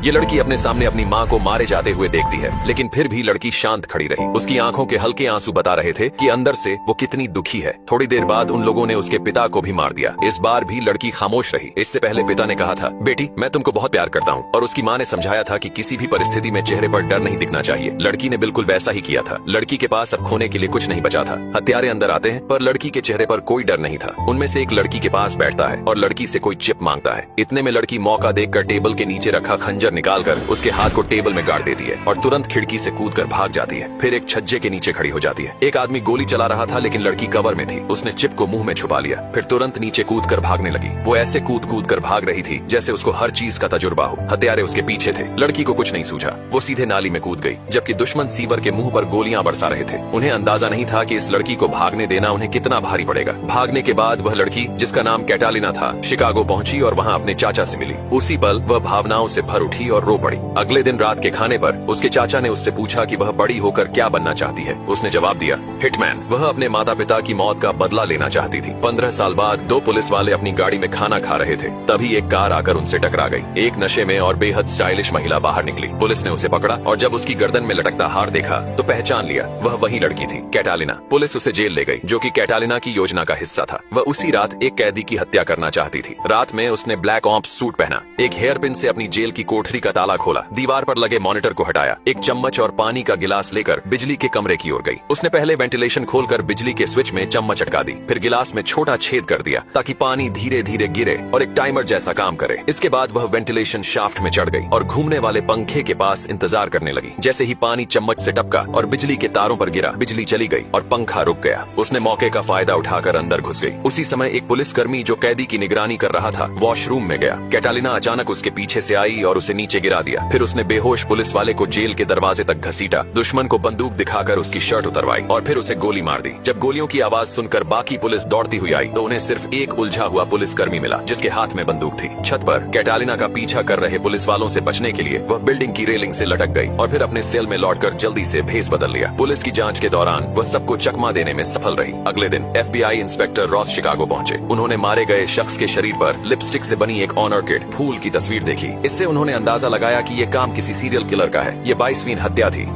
ये लड़की अपने सामने अपनी माँ को मारे जाते हुए देखती है, लेकिन फिर भी लड़की शांत खड़ी रही। उसकी आंखों के हल्के आंसू बता रहे थे कि अंदर से वो कितनी दुखी है। थोड़ी देर बाद उन लोगों ने उसके पिता को भी मार दिया। इस बार भी लड़की खामोश रही। इससे पहले पिता ने कहा था, बेटी मैं तुमको बहुत प्यार करता हूँ, और उसकी माँ ने समझाया था कि किसी भी परिस्थिति में चेहरे पर डर नहीं दिखना चाहिए। लड़की ने बिल्कुल वैसा ही किया था। लड़की के पास अब खोने के लिए कुछ नहीं बचा था। हत्यारे अंदर आते हैं, पर लड़की के चेहरे पर कोई डर नहीं था। उनमें से एक लड़की के पास बैठता है और लड़की से कोई चिप मांगता है। इतने में लड़की मौका देखकर टेबल के नीचे रखा खंजर निकालकर उसके हाथ को टेबल में गाड़ देती है और तुरंत खिड़की से कूदकर भाग जाती है। फिर एक छज्जे के नीचे खड़ी हो जाती है। एक आदमी गोली चला रहा था, लेकिन लड़की कवर में थी। उसने चिप को मुंह में छुपा लिया, फिर तुरंत नीचे कूदकर भागने लगी। वो ऐसे कूद कूद कर भाग रही थी जैसे उसको हर चीज का तजुर्बा हो। हत्यारे उसके पीछे थे। लड़की को कुछ नहीं सूझा। वो सीधे नाली में कूद गई, जबकि दुश्मन सीवर के मुंह पर गोलियां बरसा रहे थे। उन्हें अंदाजा नहीं था कि इस लड़की को भागने देना उन्हें कितना भारी पड़ेगा। भागने के बाद वह लड़की, जिसका नाम कैटालिना था, शिकागो पहुंची और वहां अपने चाचा से मिली। उसी पल वह भावनाओं से भर उठी और रो पड़ी। अगले दिन रात के खाने पर उसके चाचा ने उससे पूछा कि वह बड़ी होकर क्या बनना चाहती है। उसने जवाब दिया, हिटमैन। वह अपने माता पिता की मौत का बदला लेना चाहती थी। 15 साल बाद 2 पुलिस वाले अपनी गाड़ी में खाना खा रहे थे, तभी एक कार आकर उनसे टकरा गई। एक नशे में और बेहद स्टाइलिश महिला बाहर निकली। पुलिस ने उसे पकड़ा और जब उसकी गर्दन में लटकता हार देखा तो पहचान लिया, वह वही लड़की थी, कैटालिना। पुलिस उसे जेल ले गई, जो कि कैटालिना की योजना का हिस्सा था। वह उसी रात एक कैदी की हत्या करना चाहती थी। रात में उसने ब्लैक ऑप्स सूट पहना, एक हेयर पिन से अपनी जेल की कोठरी का ताला खोला, दीवार पर लगे मॉनिटर को हटाया, एक चम्मच और पानी का गिलास लेकर बिजली के कमरे की ओर गई। उसने पहले वेंटिलेशन खोलकर बिजली के स्विच में चम्मच अटका दी, फिर गिलास में छोटा छेद कर दिया ताकि पानी धीरे धीरे गिरे और एक टाइमर जैसा काम करे। इसके बाद वह वेंटिलेशन शाफ्ट में चढ़ गई और घूमने वाले पंखे के पास इंतजार करने लगी। जैसे ही पानी चम्मच से टपका और बिजली के तारों पर गिरा, बिजली चली गई और पंखा रुक गया। उसने मौके का फायदा उठाकर अंदर घुस गई। उसी समय एक पुलिसकर्मी जो कैदी की निगरानी कर रहा था, वॉशरूम में गया। कैटालिना अचानक उसके पीछे से आई और उसे नीचे गिरा दिया। फिर उसने बेहोश पुलिस वाले को जेल के दरवाजे तक घसीटा, दुश्मन को बंदूक दिखाकर उसकी शर्ट उतरवाई और फिर उसे गोली मार दी। जब गोलियों की आवाज सुनकर बाकी पुलिस दौड़ती हुई आई तो उन्हें सिर्फ एक उलझा हुआ पुलिसकर्मी मिला, जिसके हाथ में बंदूक थी। छत पर कैटालिना का पीछा कर रहे पुलिस वालों से बचने के लिए वह बिल्डिंग की रेलिंग से लटक गई और फिर अपने सेल में लौटकर जल्दी से भेस बदल लिया। पुलिस की जांच के दौरान वह सबको चकमा देने में सफल रही। अगले दिन FBI इंस्पेक्टर रॉस शिकागो पहुंचे। उन्होंने मारे गए शख्स के शरीर पर लिपस्टिक से बनी एक ऑनर किड फूल की तस्वीर देखी। इससे उन्होंने अंदाजा लगाया कि ये काम किसी सीरियल किलर का है। ये 22वीं हत्या थी।